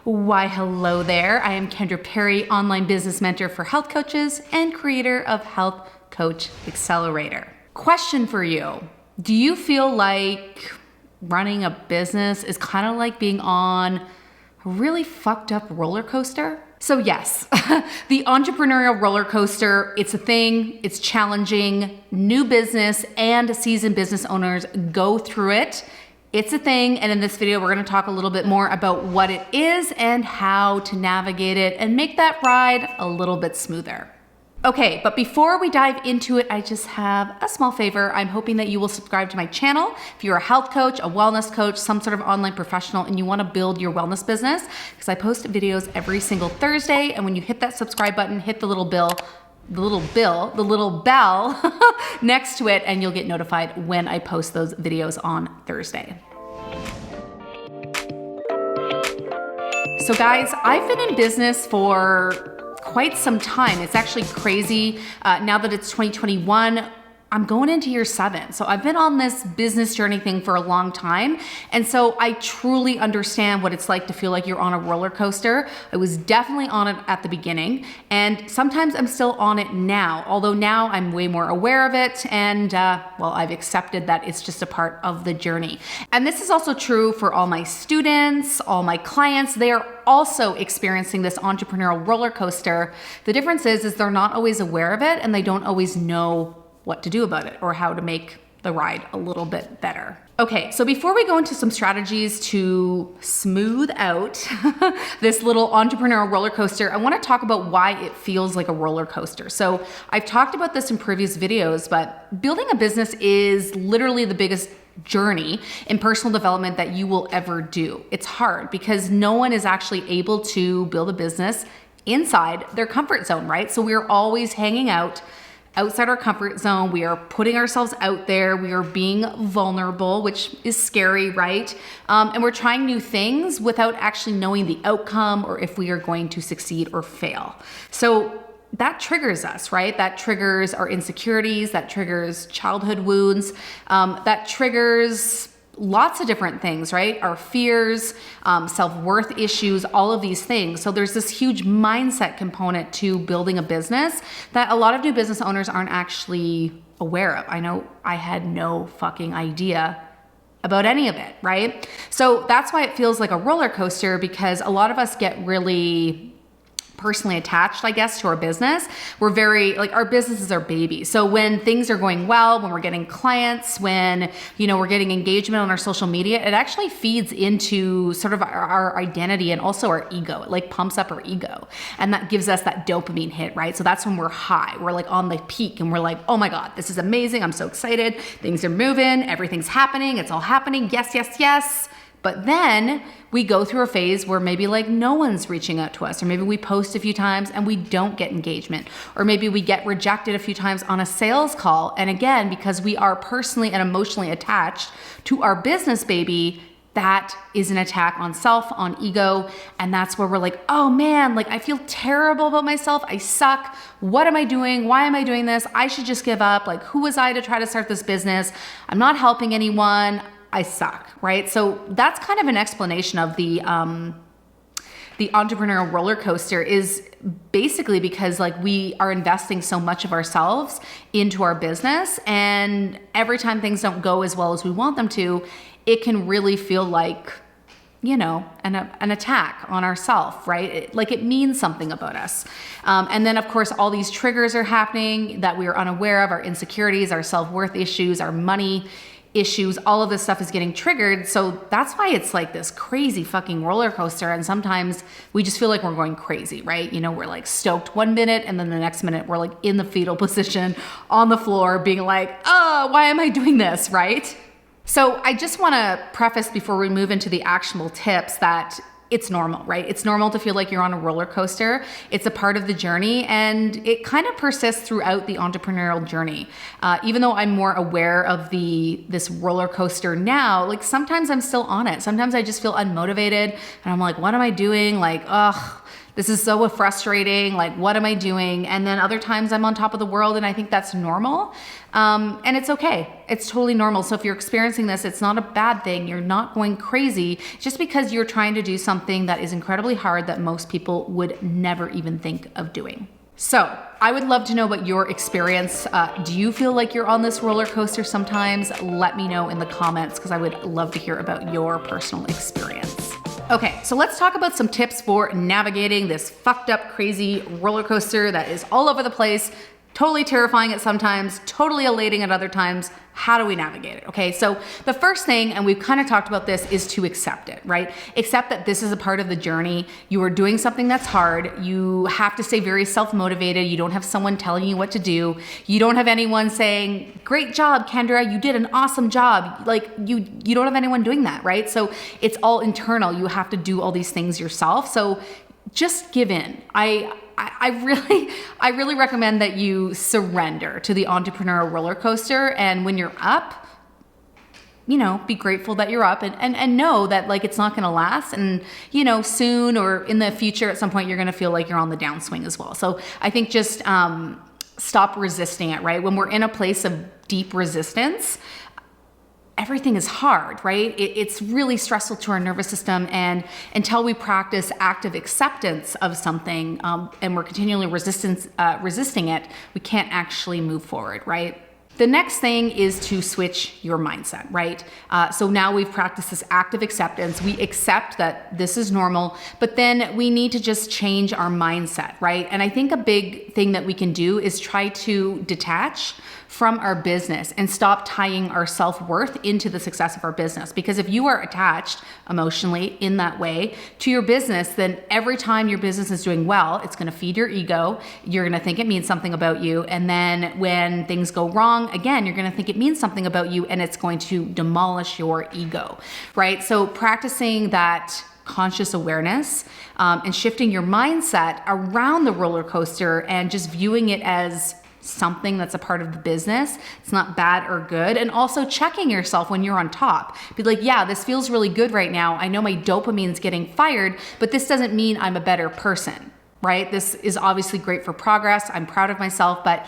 Why, hello there. I am Kendra Perry, online business mentor for health coaches and creator of Health Coach Accelerator. Question for you. Do you feel like running a business is kind of like being on a really fucked up roller coaster? So yes, the entrepreneurial roller coaster, it's a thing, it's challenging. New business and seasoned business owners go through it. It's a thing, and in this video, we're gonna talk a little bit more about what it is and how to navigate it and make that ride a little bit smoother. Okay, but before we dive into it, I just have a small favor. I'm hoping that you will subscribe to my channel. If you're a health coach, a wellness coach, some sort of online professional, and you wanna build your wellness business, because I post videos every single Thursday, and when you hit that subscribe button, hit the little bell next to it, and you'll get notified when I post those videos on Thursday. So guys, I've been in business for quite some time. It's actually crazy. Now that it's 2021, I'm going into year 7. So I've been on this business journey thing for a long time. And so I truly understand what it's like to feel like you're on a roller coaster. I was definitely on it at the beginning. And sometimes I'm still on it now, although now I'm way more aware of it. And well, I've accepted that it's just a part of the journey. And this is also true for all my students, all my clients. They are also experiencing this entrepreneurial roller coaster. The difference is they're not always aware of it and they don't always know what to do about it or how to make the ride a little bit better. Okay, so before we go into some strategies to smooth out this little entrepreneurial roller coaster, I wanna talk about why it feels like a roller coaster. So I've talked about this in previous videos, but building a business is literally the biggest journey in personal development that you will ever do. It's hard because no one is actually able to build a business inside their comfort zone, right? So we're always hanging out outside our comfort zone. We are putting ourselves out there. We are being vulnerable, which is scary, right? And we're trying new things without actually knowing the outcome or if we are going to succeed or fail. So that triggers us, right? That triggers our insecurities, that triggers childhood wounds, that triggers lots of different things, right? Our fears, self-worth issues, all of these things. So there's this huge mindset component to building a business that a lot of new business owners aren't actually aware of. I know I had no fucking idea about any of it, right? So that's why it feels like a roller coaster, because a lot of us get really personally attached, I guess, to our business. We're very, like, our business is our baby. So when things are going well, when we're getting clients, when, we're getting engagement on our social media, it actually feeds into sort of our identity and also our ego. It like pumps up our ego. And that gives us that dopamine hit, right? So that's when we're high. We're like on the peak and we're like, oh my God, this is amazing. I'm so excited. Things are moving. Everything's happening. It's all happening. Yes, yes, yes. But then we go through a phase where maybe like no one's reaching out to us, or maybe we post a few times and we don't get engagement, or maybe we get rejected a few times on a sales call. And again, because we are personally and emotionally attached to our business baby, that is an attack on self, on ego. And that's where we're like, oh man, like I feel terrible about myself. I suck. What am I doing? Why am I doing this? I should just give up. Like, who was I to try to start this business? I'm not helping anyone. I suck, right? So that's kind of an explanation of the entrepreneurial roller coaster, is basically because like we are investing so much of ourselves into our business, and every time things don't go as well as we want them to, it can really feel like, an attack on ourself, right? Like it means something about us. And then of course, all these triggers are happening that we are unaware of, our insecurities, our self-worth issues, our money issues, all of this stuff is getting triggered. So that's why it's like this crazy fucking roller coaster. And sometimes we just feel like we're going crazy, right? We're like stoked one minute and then the next minute we're like in the fetal position on the floor being like, oh, why am I doing this, right? So I just want to preface before we move into the actionable tips that it's normal, right? It's normal to feel like you're on a roller coaster. It's a part of the journey, and it kind of persists throughout the entrepreneurial journey. Even though I'm more aware of this roller coaster now, like sometimes I'm still on it. Sometimes I just feel unmotivated and I'm like, what am I doing? Like, ugh, this is so frustrating. Like, what am I doing? And then other times I'm on top of the world, and I think that's normal. And it's okay. It's totally normal. So if you're experiencing this, it's not a bad thing. You're not going crazy just because you're trying to do something that is incredibly hard that most people would never even think of doing. So I would love to know about your experience. Do you feel like you're on this roller coaster sometimes? Let me know in the comments, because I would love to hear about your personal experience. Okay, so let's talk about some tips for navigating this fucked up, crazy roller coaster that is all over the place, totally terrifying at sometimes, totally elating at other times. How do we navigate it? Okay, so the first thing, and we've kind of talked about this, is to accept it, right? Accept that this is a part of the journey. You are doing something that's hard. You have to stay very self-motivated. You don't have someone telling you what to do. You don't have anyone saying, great job, Kendra, you did an awesome job. Like, you don't have anyone doing that, right? So it's all internal. You have to do all these things yourself. So just give in. I really recommend that you surrender to the entrepreneurial roller coaster. And when you're up, be grateful that you're up, and know that, like, it's not going to last. And, soon or in the future, at some point, you're going to feel like you're on the downswing as well. So I think just stop resisting it, right? When we're in a place of deep resistance, everything is hard, right? It's really stressful to our nervous system. And until we practice active acceptance of something, and we're continually resisting it, we can't actually move forward, right? The next thing is to switch your mindset, right? So now we've practiced this active acceptance. We accept that this is normal, but then we need to just change our mindset, right? And I think a big thing that we can do is try to detach from our business and stop tying our self-worth into the success of our business. Because if you are attached emotionally in that way to your business, then every time your business is doing well, it's going to feed your ego. You're going to think it means something about you. And then when things go wrong, again, you're going to think it means something about you, and it's going to demolish your ego, right? So practicing that conscious awareness and shifting your mindset around the roller coaster and just viewing it as something that's a part of the business. It's not bad or good. And also checking yourself when you're on top. Be like, yeah, this feels really good right now. I know my dopamine's getting fired, but this doesn't mean I'm a better person, right? This is obviously great for progress. I'm proud of myself, but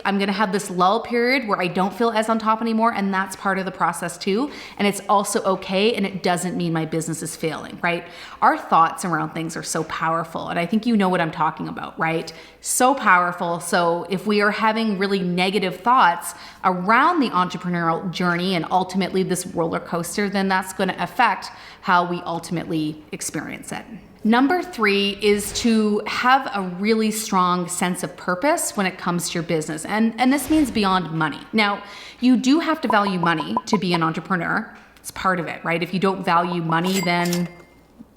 I'm going to have this lull period where I don't feel as on top anymore. And that's part of the process too. And it's also okay. And it doesn't mean my business is failing, right? Our thoughts around things are so powerful. And I think you know what I'm talking about, right? So powerful. So if we are having really negative thoughts around the entrepreneurial journey and ultimately this roller coaster, then that's going to affect how we ultimately experience it. Number 3 is to have a really strong sense of purpose when it comes to your business. And this means beyond money. Now, you do have to value money to be an entrepreneur. It's part of it, right? If you don't value money, then,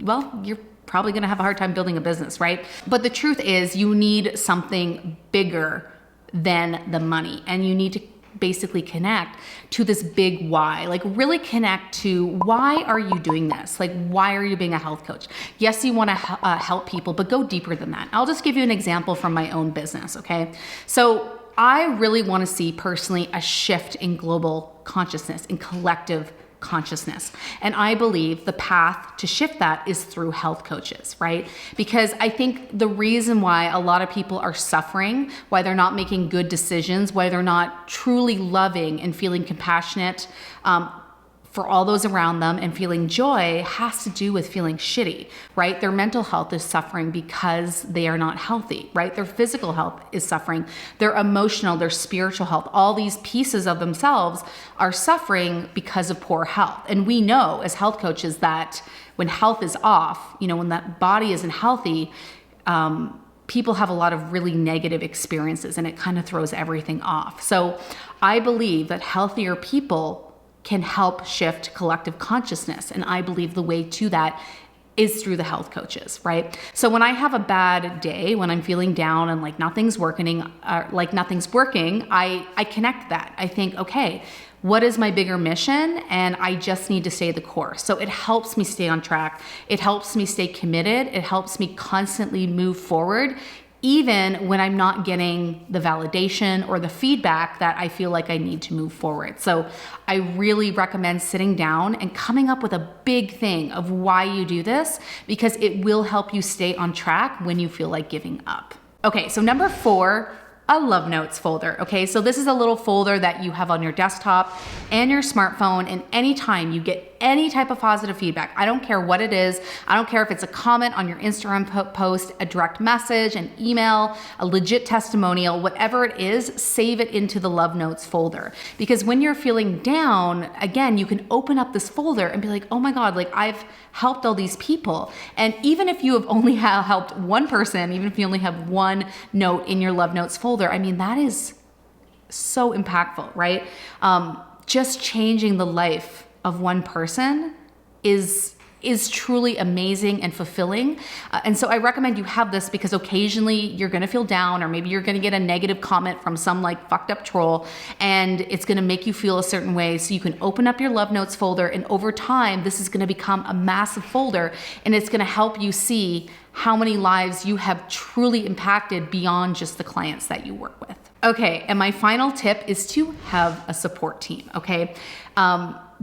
well, you're probably going to have a hard time building a business, right? But the truth is you need something bigger than the money, and you need to basically connect to this big why. Like, really connect to, why are you doing this? Like, why are you being a health coach? Yes, you want to help people, but go deeper than that. I'll just give you an example from my own business, okay? So I really want to see personally a shift in global consciousness, in collective consciousness. And I believe the path to shift that is through health coaches, right? Because I think the reason why a lot of people are suffering, why they're not making good decisions, why they're not truly loving and feeling compassionate for all those around them and feeling joy, has to do with feeling shitty, right? Their mental health is suffering because they are not healthy, right? Their physical health is suffering. Their emotional, their spiritual health, all these pieces of themselves are suffering because of poor health. And we know as health coaches that when health is off, when that body isn't healthy, people have a lot of really negative experiences, and it kind of throws everything off. So I believe that healthier people can help shift collective consciousness. And I believe the way to that is through the health coaches, right? So when I have a bad day, when I'm feeling down and like nothing's working, I connect that. I think, okay, what is my bigger mission? And I just need to stay the course. So it helps me stay on track. It helps me stay committed. It helps me constantly move forward, even when I'm not getting the validation or the feedback that I feel like I need to move forward. So I really recommend sitting down and coming up with a big thing of why you do this, because it will help you stay on track when you feel like giving up. Okay, so number 4, a love notes folder. Okay, so this is a little folder that you have on your desktop and your smartphone, and anytime you get any type of positive feedback, I don't care what it is, I don't care if it's a comment on your Instagram post, a direct message, an email, a legit testimonial, whatever it is, save it into the love notes folder. Because when you're feeling down, again, you can open up this folder and be like, oh my God, like I've helped all these people. And even if you have only helped one person, even if you only have one note in your love notes folder, I mean, that is so impactful, right? Just changing the life of one person is truly amazing and fulfilling. And so I recommend you have this, because occasionally you're gonna feel down, or maybe you're gonna get a negative comment from some like fucked up troll, and it's gonna make you feel a certain way. So you can open up your love notes folder, and over time, this is gonna become a massive folder, and it's gonna help you see how many lives you have truly impacted beyond just the clients that you work with. Okay, and my final tip is to have a support team, okay?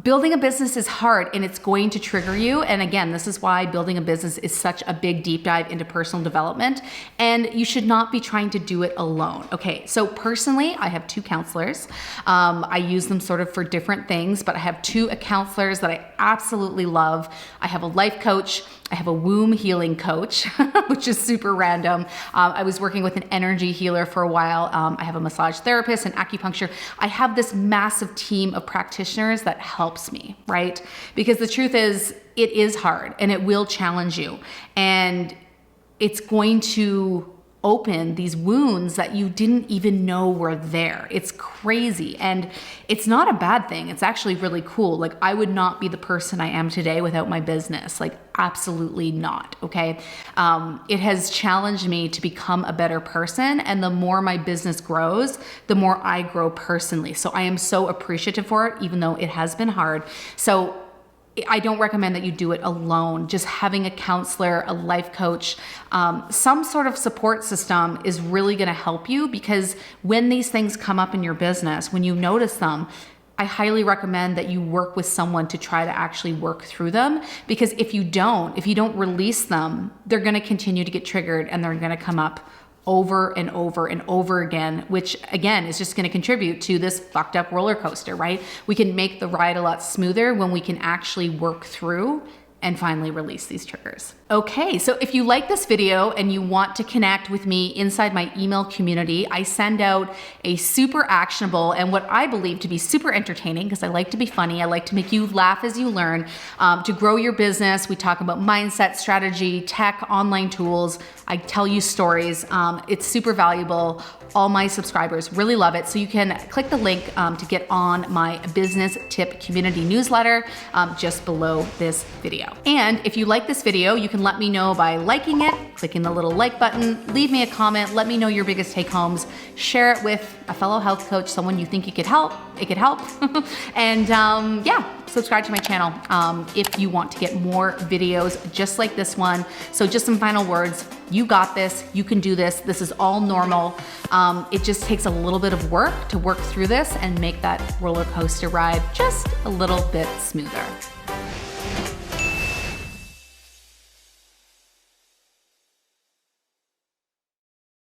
Building a business is hard, and it's going to trigger you. And again, this is why building a business is such a big deep dive into personal development, and you should not be trying to do it alone. Okay, so personally, I have 2 counselors. I use them sort of for different things, but I have 2 counselors that I absolutely love. I have a life coach, I have a womb healing coach, which is super random. I was working with an energy healer for a while. I have a massage therapist and acupuncture. I have this massive team of practitioners that helps me, right? Because the truth is, it is hard and it will challenge you. And it's going to open these wounds that you didn't even know were there. It's crazy. And it's not a bad thing. It's actually really cool. Like, I would not be the person I am today without my business. Like, absolutely not. Okay. It has challenged me to become a better person. And the more my business grows, the more I grow personally. So I am so appreciative for it, even though it has been hard. So I don't recommend that you do it alone. Just having a counselor, a life coach, some sort of support system is really going to help you, because when these things come up in your business, when you notice them, I highly recommend that you work with someone to try to actually work through them. Because if you don't release them, they're going to continue to get triggered, and they're going to come up over and over and over again, which again is just going to contribute to this fucked up roller coaster, right? We can make the ride a lot smoother when we can actually work through and finally release these triggers. Okay, so if you like this video and you want to connect with me inside my email community, I send out a super actionable and what I believe to be super entertaining, because I like to be funny, I like to make you laugh as you learn, to grow your business. We talk about mindset, strategy, tech, online tools. I tell you stories. It's super valuable. All my subscribers really love it. So you can click the link to get on my business tip community newsletter just below this video. And if you like this video, you can let me know by liking it, clicking the little like button, leave me a comment, let me know your biggest take homes, share it with a fellow health coach, someone you think it could help. And yeah, subscribe to my channel if you want to get more videos just like this one. So just some final words. You got this, you can do this. This is all normal. It just takes a little bit of work to work through this and make that roller coaster ride just a little bit smoother.